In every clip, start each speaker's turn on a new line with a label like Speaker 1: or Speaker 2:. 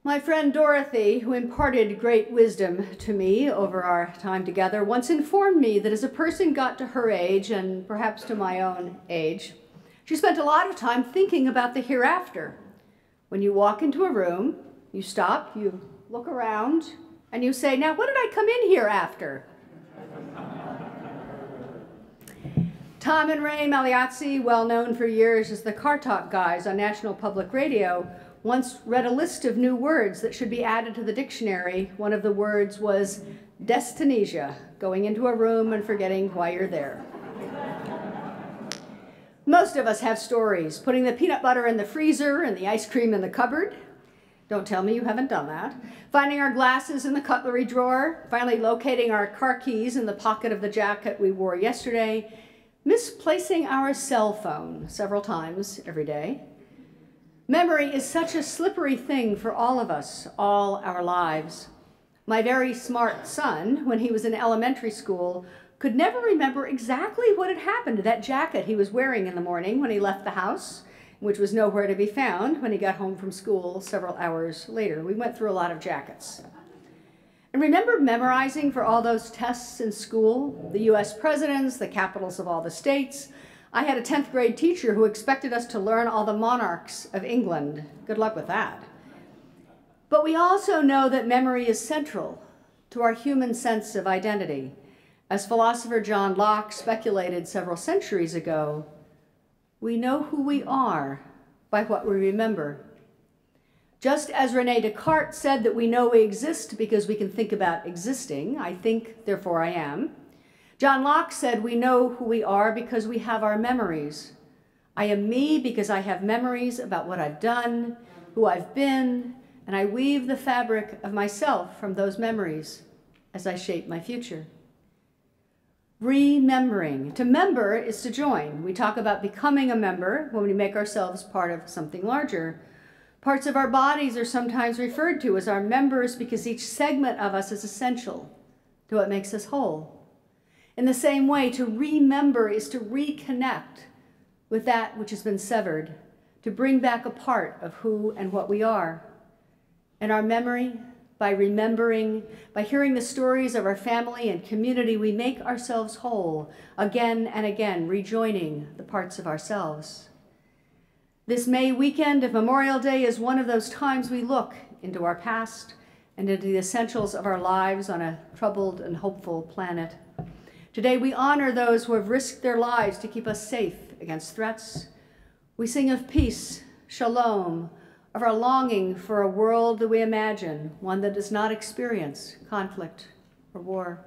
Speaker 1: My friend Dorothy, who imparted great wisdom to me over our time together, once informed me that as a person got to her age, and perhaps to my own age, she spent a lot of time thinking about the hereafter. When you walk into a room, you stop, you look around, and you say, now what did I come in here after? Tom and Ray Magliazzi, well known for years as the Car Talk guys on National Public Radio, once read a list of new words that should be added to the dictionary. One of the words was dyskinesia, going into a room and forgetting why you're there. Most of us have stories, putting the peanut butter in the freezer and the ice cream in the cupboard. Don't tell me you haven't done that. Finding our glasses in the cutlery drawer, finally locating our car keys in the pocket of the jacket we wore yesterday, misplacing our cell phone several times every day. Memory is such a slippery thing for all of us, all our lives. My very smart son, when he was in elementary school, could never remember exactly what had happened to that jacket he was wearing in the morning when he left the house, which was nowhere to be found when he got home from school several hours later. We went through a lot of jackets. And remember memorizing for all those tests in school, the US presidents, the capitals of all the states. I had a 10th grade teacher who expected us to learn all the monarchs of England. Good luck with that. But we also know that memory is central to our human sense of identity. As philosopher John Locke speculated several centuries ago, we know who we are by what we remember. Just as René Descartes said that we know we exist because we can think about existing, I think, therefore I am, John Locke said we know who we are because we have our memories. I am me because I have memories about what I've done, who I've been, and I weave the fabric of myself from those memories as I shape my future. Remembering. To member is to join. We talk about becoming a member when we make ourselves part of something larger. Parts of our bodies are sometimes referred to as our members because each segment of us is essential to what makes us whole. In the same way, to remember is to reconnect with that which has been severed, to bring back a part of who and what we are. In our memory, by remembering, by hearing the stories of our family and community, we make ourselves whole again and again, rejoining the parts of ourselves. This May weekend of Memorial Day is one of those times we look into our past and into the essentials of our lives on a troubled and hopeful planet. Today we honor those who have risked their lives to keep us safe against threats. We sing of peace, shalom, of our longing for a world that we imagine, one that does not experience conflict or war.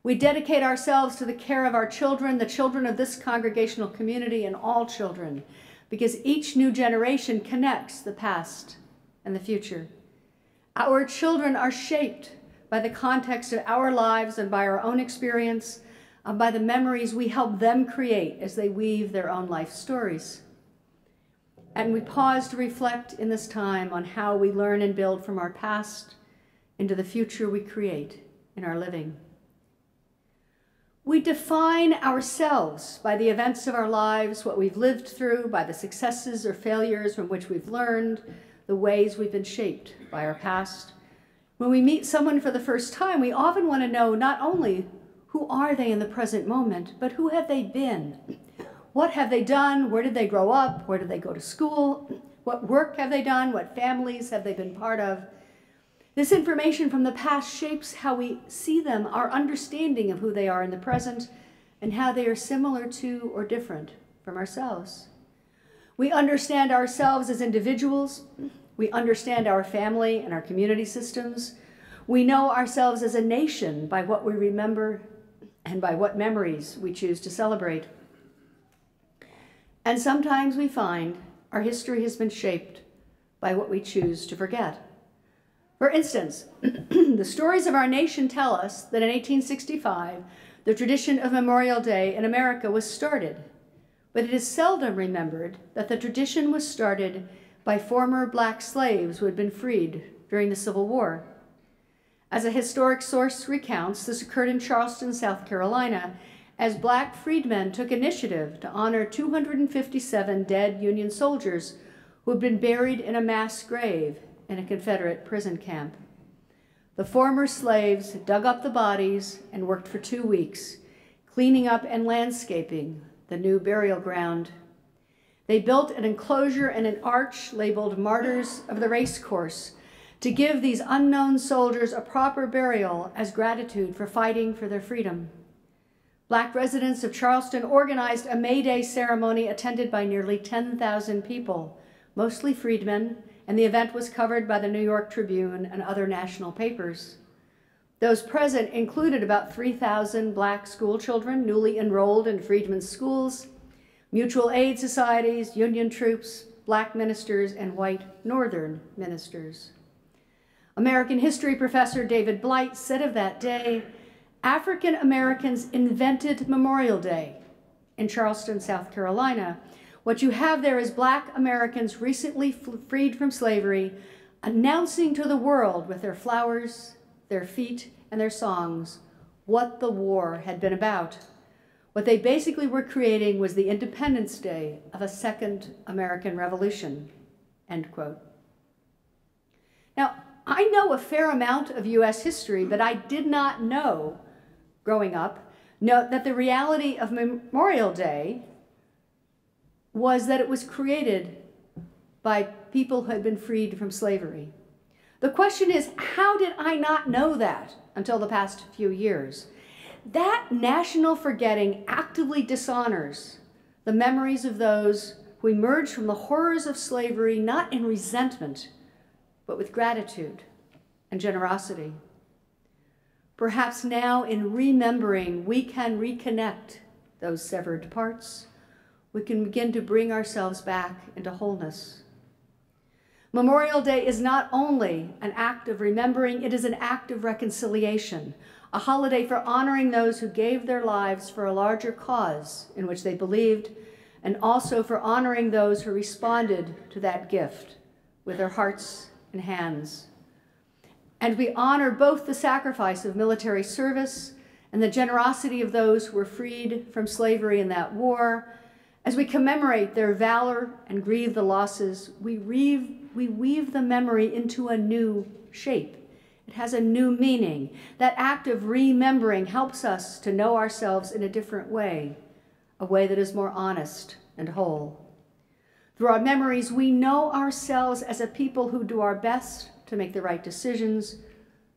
Speaker 1: We dedicate ourselves to the care of our children, the children of this congregational community, and all children, because each new generation connects the past and the future. Our children are shaped by the context of our lives and by our own experience, and by the memories we help them create as they weave their own life stories. And we pause to reflect in this time on how we learn and build from our past into the future we create in our living. We define ourselves by the events of our lives, what we've lived through, by the successes or failures from which we've learned, the ways we've been shaped by our past. When we meet someone for the first time, we often want to know not only who are they in the present moment, but who have they been? What have they done? Where did they grow up? Where did they go to school? What work have they done? What families have they been part of? This information from the past shapes how we see them, our understanding of who they are in the present, and how they are similar to or different from ourselves. We understand ourselves as individuals. We understand our family and our community systems. We know ourselves as a nation by what we remember and by what memories we choose to celebrate. And sometimes we find our history has been shaped by what we choose to forget. For instance, the stories of our nation tell us that in 1865, the tradition of Memorial Day in America was started, but it is seldom remembered that the tradition was started by former black slaves who had been freed during the Civil War. As a historic source recounts, this occurred in Charleston, South Carolina, as black freedmen took initiative to honor 257 dead Union soldiers who had been buried in a mass grave in a Confederate prison camp. The former slaves dug up the bodies and worked for 2 weeks, cleaning up and landscaping the new burial ground. They built an enclosure and an arch labeled Martyrs of the Race Course to give these unknown soldiers a proper burial as gratitude for fighting for their freedom. Black residents of Charleston organized a May Day ceremony attended by nearly 10,000 people, mostly freedmen, and the event was covered by the New York Tribune and other national papers. Those present included about 3,000 Black school children newly enrolled in freedmen's schools, mutual aid societies, Union troops, Black ministers, and white Northern ministers. American history professor David Blight said of that day, African Americans invented Memorial Day in Charleston, South Carolina. What you have there is Black Americans recently freed from slavery, announcing to the world with their flowers, their feet, and their songs what the war had been about. What they basically were creating was the Independence Day of a second American Revolution, end quote. Now, I know a fair amount of U.S. history, but I did not know, growing up, that the reality of Memorial Day was that it was created by people who had been freed from slavery. The question is, how did I not know that until the past few years? That national forgetting actively dishonors the memories of those who emerged from the horrors of slavery, not in resentment, but with gratitude and generosity. Perhaps now, in remembering, we can reconnect those severed parts. We can begin to bring ourselves back into wholeness. Memorial Day is not only an act of remembering, it is an act of reconciliation, a holiday for honoring those who gave their lives for a larger cause in which they believed, and also for honoring those who responded to that gift with their hearts and hands. And we honor both the sacrifice of military service and the generosity of those who were freed from slavery in that war. As we commemorate their valor and grieve the losses, we weave the memory into a new shape. It has a new meaning. That act of remembering helps us to know ourselves in a different way, a way that is more honest and whole. Through our memories, we know ourselves as a people who do our best to make the right decisions,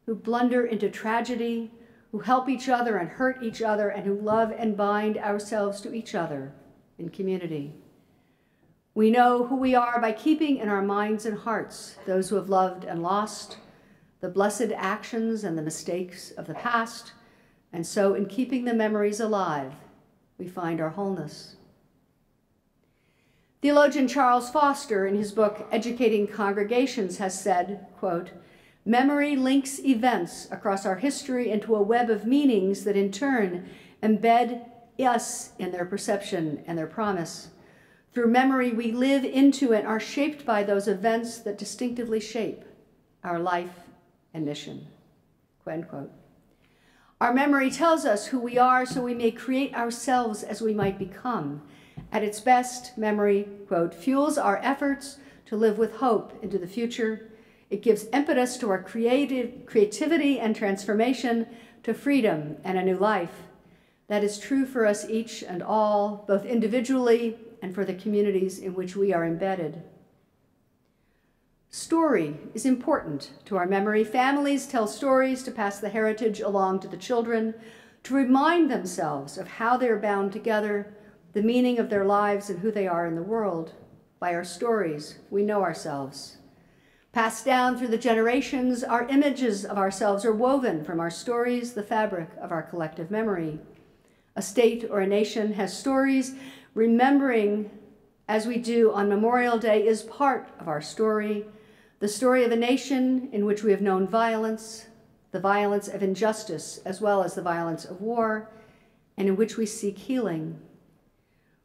Speaker 1: who blunder into tragedy, who help each other and hurt each other, and who love and bind ourselves to each other in community. We know who we are by keeping in our minds and hearts those who have loved and lost, the blessed actions and the mistakes of the past, and so in keeping the memories alive, we find our wholeness. Theologian Charles Foster, in his book, Educating Congregations, has said, quote, "Memory links events across our history into a web of meanings that in turn embed us in their perception and their promise. Through memory, we live into and are shaped by those events that distinctively shape our life and mission." End quote. Our memory tells us who we are so we may create ourselves as we might become. At its best, memory, quote, fuels our efforts to live with hope into the future. It gives impetus to our creativity and transformation, to freedom and a new life. That is true for us each and all, both individually and for the communities in which we are embedded. Story is important to our memory. Families tell stories to pass the heritage along to the children, to remind themselves of how they are bound together, the meaning of their lives and who they are in the world. By our stories, we know ourselves. Passed down through the generations, our images of ourselves are woven from our stories, the fabric of our collective memory. A state or a nation has stories. Remembering, as we do on Memorial Day, is part of our story. The story of a nation in which we have known violence, the violence of injustice, as well as the violence of war, and in which we seek healing.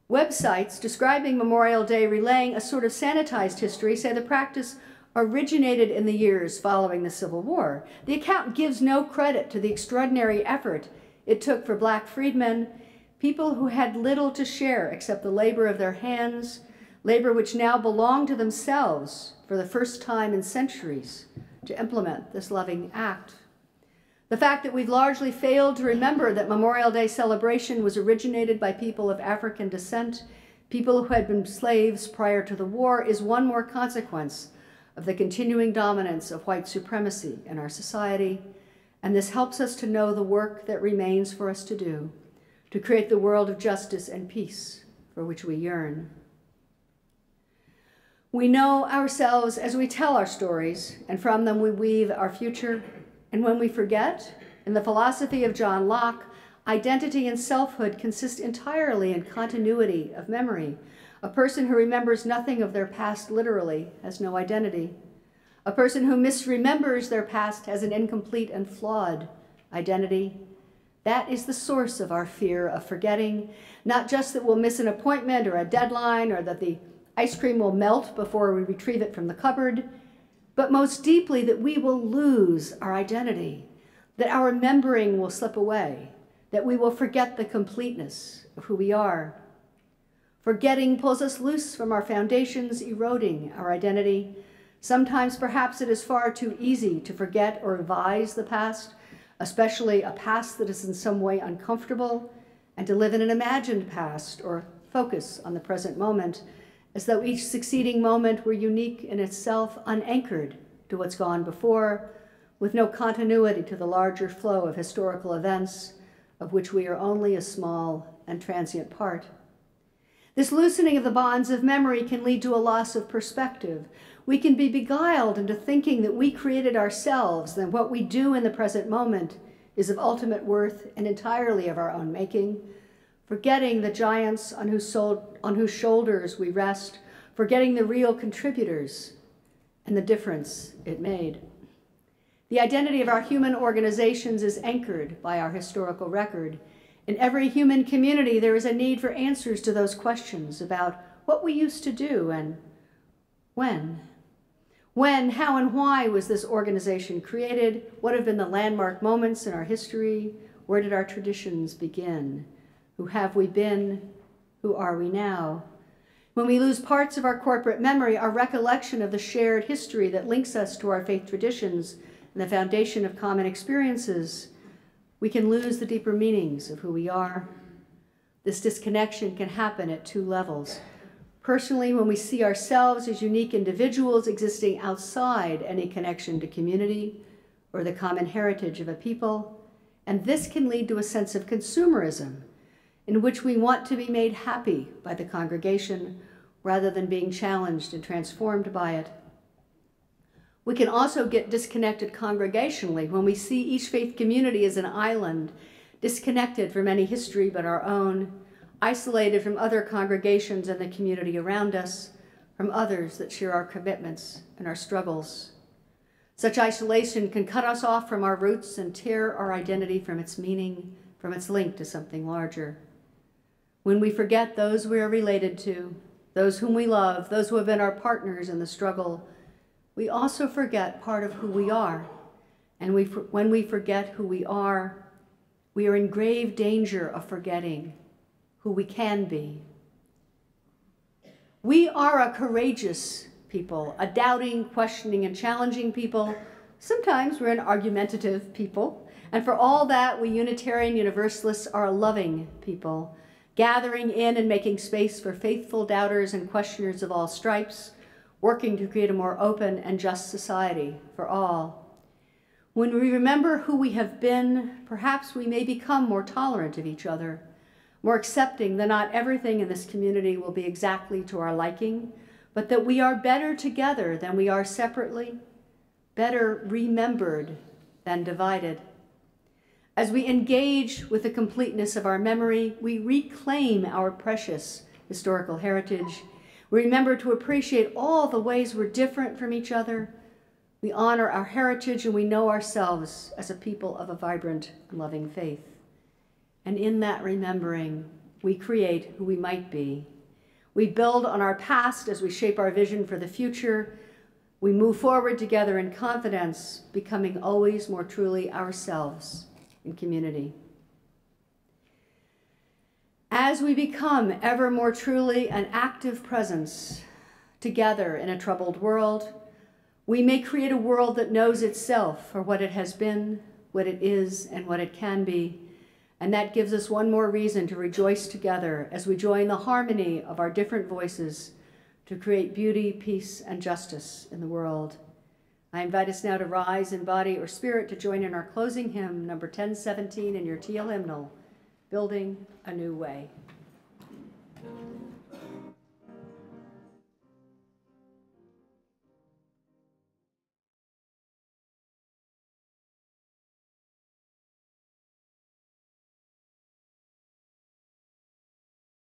Speaker 1: Websites describing Memorial Day relaying a sort of sanitized history say the practice originated in the years following the Civil War. The account gives no credit to the extraordinary effort it took for Black freedmen, people who had little to share except the labor of their hands, labor which now belong to themselves for the first time in centuries to implement this loving act. The fact that we've largely failed to remember that Memorial Day celebration was originated by people of African descent, people who had been slaves prior to the war, is one more consequence of the continuing dominance of white supremacy in our society, and this helps us to know the work that remains for us to do, to create the world of justice and peace for which we yearn. We know ourselves as we tell our stories, and from them we weave our future. And when we forget, in the philosophy of John Locke, identity and selfhood consist entirely in continuity of memory. A person who remembers nothing of their past literally has no identity. A person who misremembers their past has an incomplete and flawed identity. That is the source of our fear of forgetting, not just that we'll miss an appointment or a deadline or that the ice cream will melt before we retrieve it from the cupboard, but most deeply that we will lose our identity, that our remembering will slip away, that we will forget the completeness of who we are. Forgetting pulls us loose from our foundations, eroding our identity. Sometimes perhaps it is far too easy to forget or revise the past, especially a past that is in some way uncomfortable, and to live in an imagined past or focus on the present moment, as though each succeeding moment were unique in itself, unanchored to what's gone before, with no continuity to the larger flow of historical events, of which we are only a small and transient part. This loosening of the bonds of memory can lead to a loss of perspective. We can be beguiled into thinking that we created ourselves, that what we do in the present moment is of ultimate worth and entirely of our own making, forgetting the giants on whose shoulders we rest, forgetting the real contributors and the difference it made. The identity of our human organizations is anchored by our historical record. In every human community, there is a need for answers to those questions about what we used to do and when. When, how, and why was this organization created? What have been the landmark moments in our history? Where did our traditions begin? Who have we been? Who are we now? When we lose parts of our corporate memory, our recollection of the shared history that links us to our faith traditions and the foundation of common experiences, we can lose the deeper meanings of who we are. This disconnection can happen at two levels. Personally, when we see ourselves as unique individuals existing outside any connection to community or the common heritage of a people, and this can lead to a sense of consumerism, in which we want to be made happy by the congregation rather than being challenged and transformed by it. We can also get disconnected congregationally when we see each faith community as an island, disconnected from any history but our own, isolated from other congregations and the community around us, from others that share our commitments and our struggles. Such isolation can cut us off from our roots and tear our identity from its meaning, from its link to something larger. When we forget those we are related to, those whom we love, those who have been our partners in the struggle, we also forget part of who we are. And when we forget who we are in grave danger of forgetting who we can be. We are a courageous people, a doubting, questioning, and challenging people. Sometimes we're an argumentative people. And for all that, we Unitarian Universalists are a loving people, gathering in and making space for faithful doubters and questioners of all stripes, working to create a more open and just society for all. When we remember who we have been, perhaps we may become more tolerant of each other, more accepting that not everything in this community will be exactly to our liking, but that we are better together than we are separately, better remembered than divided. As we engage with the completeness of our memory, we reclaim our precious historical heritage. We remember to appreciate all the ways we're different from each other. We honor our heritage and we know ourselves as a people of a vibrant and loving faith. And in that remembering, we create who we might be. We build on our past as we shape our vision for the future. We move forward together in confidence, becoming always more truly ourselves in community. As as we become ever more truly an active presence together in a troubled world, we may create a world that knows itself for what it has been, what it is, and what it can be. And that gives us one more reason to rejoice together as we join the harmony of our different voices to create beauty, peace, and justice in the world. I invite us now to rise in body or spirit to join in our closing hymn, number 1017 in your teal hymnal, Building a New Way.